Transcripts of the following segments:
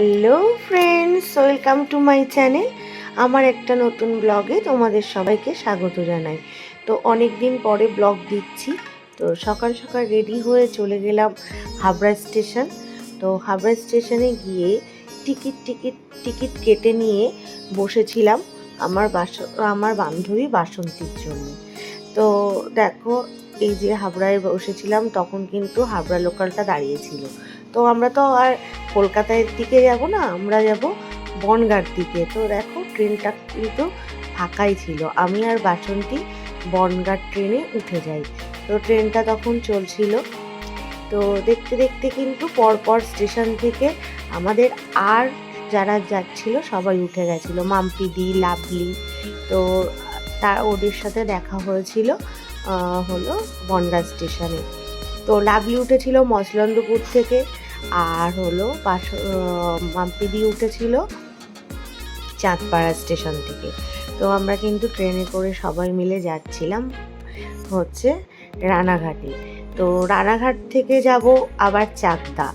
Hello friends, welcome to my channel. আমার একটা নতুন ব্লগে তোমাদের সবাইকে স্বাগত জানাই। তো অনেক দিন পরে ব্লগ দিচ্ছি। তো সকাল সকাল রেডি হয়ে চলে গেলাম হাবড়া স্টেশন। তো হাবড়া স্টেশনে গিয়ে টিকিট কেটে নিয়ে বসেছিলাম আমার বান্ধবী বাসন্তীর জন্য। তো দেখো, এই যে হাবড়ায় বসেছিলাম তখন কিন্তু হাবড়া লোকালটা দাঁড়িয়েছিল। তো আমরা তো আর কলকাতার দিকে যাব না, আমরা যাব বনগাঁর দিকে। তো দেখো, ট্রেনটা কিন্তু ফাঁকাই ছিল। আমি আর বাসন্তী বনগাঁ ট্রেনে উঠে যাই। তো ট্রেনটা তখন চলছিল। তো দেখতে দেখতে কিন্তু পরপর স্টেশন থেকে আমাদের আর যারা যাচ্ছিল সবাই উঠে গেছিলো, মাম্পিদি, লাভলি। তো ওদের সাথে দেখা হয়েছিল হলো বনগাঁ স্টেশনে। তো লাভলি উঠেছিল মসলন্দপুর থেকে, আর হলো মাম্পিদি উঠেছিল চাঁদপাড়া স্টেশন থেকে। তো আমরা কিন্তু ট্রেনে করে সবাই মিলে যাচ্ছিলাম হচ্ছে রানাঘাটে। তো রানাঘাট থেকে যাব আবার চাকদা।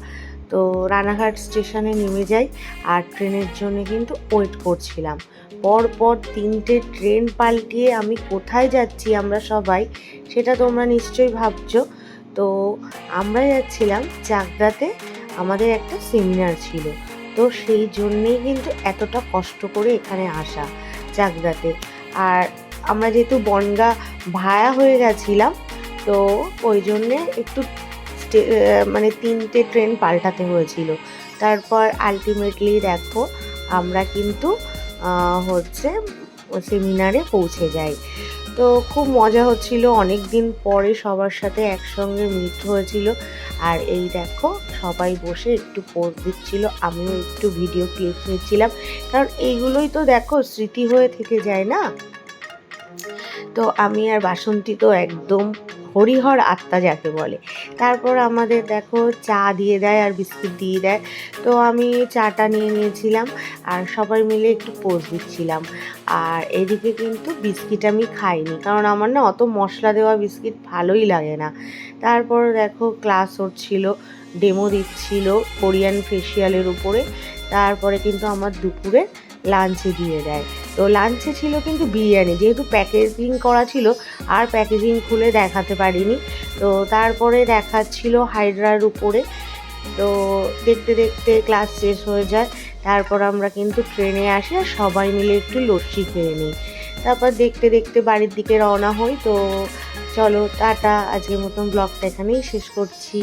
তো রানাঘাট স্টেশনে নেমে যাই, আর ট্রেনের জন্য কিন্তু ওয়েট করছিলাম। পরপর 3টে ট্রেন পাল্টিয়ে আমি কোথায় যাচ্ছি আমরা সবাই, সেটা তোমরা নিশ্চয়ই ভাবছো। তো আমরা যাচ্ছিলাম চাকদাতে, আমাদের একটা সেমিনার ছিল। তো সেই জন্যেই কিন্তু এতটা কষ্ট করে এখানে আসা চাকদাতে। আর আমরা যেহেতু বনগাঁ ভায়া হয়ে গেছিলাম, তো ওই জন্যে একটু 3টে ট্রেন পাল্টাতে হয়েছিল। তারপর আলটিমেটলি দেখো, আমরা কিন্তু হচ্ছে সেমিনারে পৌঁছে যাই। তো খুব মজা হচ্ছিল, অনেক দিন পরে সবার সাথে একসঙ্গে মিট হয়েছিল। আর এই দেখো, সবাই বসে একটু পোজ দিচ্ছিল, আমিও একটু ভিডিও ক্লিপ নিচ্ছিলাম, কারণ এইগুলোই তো দেখো স্মৃতি হয়ে থেকে যায় না। তো আমি আর বাসন্তী তো একদম হরিহর আত্মা যাকে বলে। তারপর আমাদের দেখো চা দিয়ে দেয় আর বিস্কিট দিয়ে দেয়। তো আমি চাটা নিয়ে নিয়েছিলাম আর সবাই মিলে একটু পোজ দিচ্ছিলাম। আর এদিকে কিন্তু বিস্কিট আমি খাইনি, কারণ আমার না অত মশলা দেওয়া বিস্কিট ভালোই লাগে না। তারপর দেখো ক্লাস হচ্ছিল, ডেমো দিচ্ছিল কোরিয়ান ফেসিয়ালের উপরে। তারপরে কিন্তু আমার দুপুরে লাঞ্চে দিয়ে দেয়। তো লাঞ্চে ছিল কিন্তু বিরিয়ানি, যেহেতু প্যাকেজিং করা ছিল আর প্যাকেজিং খুলে দেখাতে পারিনি। তো তারপরে দেখাচ্ছিল হাইড্রার উপরে। তো দেখতে দেখতে ক্লাস শেষ হয়ে যায়। তারপর আমরা কিন্তু ট্রেনে আসি আর সবাই মিলে একটু লস্যি খেয়ে নিই। তারপর দেখতে দেখতে বাড়ির দিকে রওনা হই। তো চলো টাটা, আজকের মতন ব্লগটা এখানেই শেষ করছি।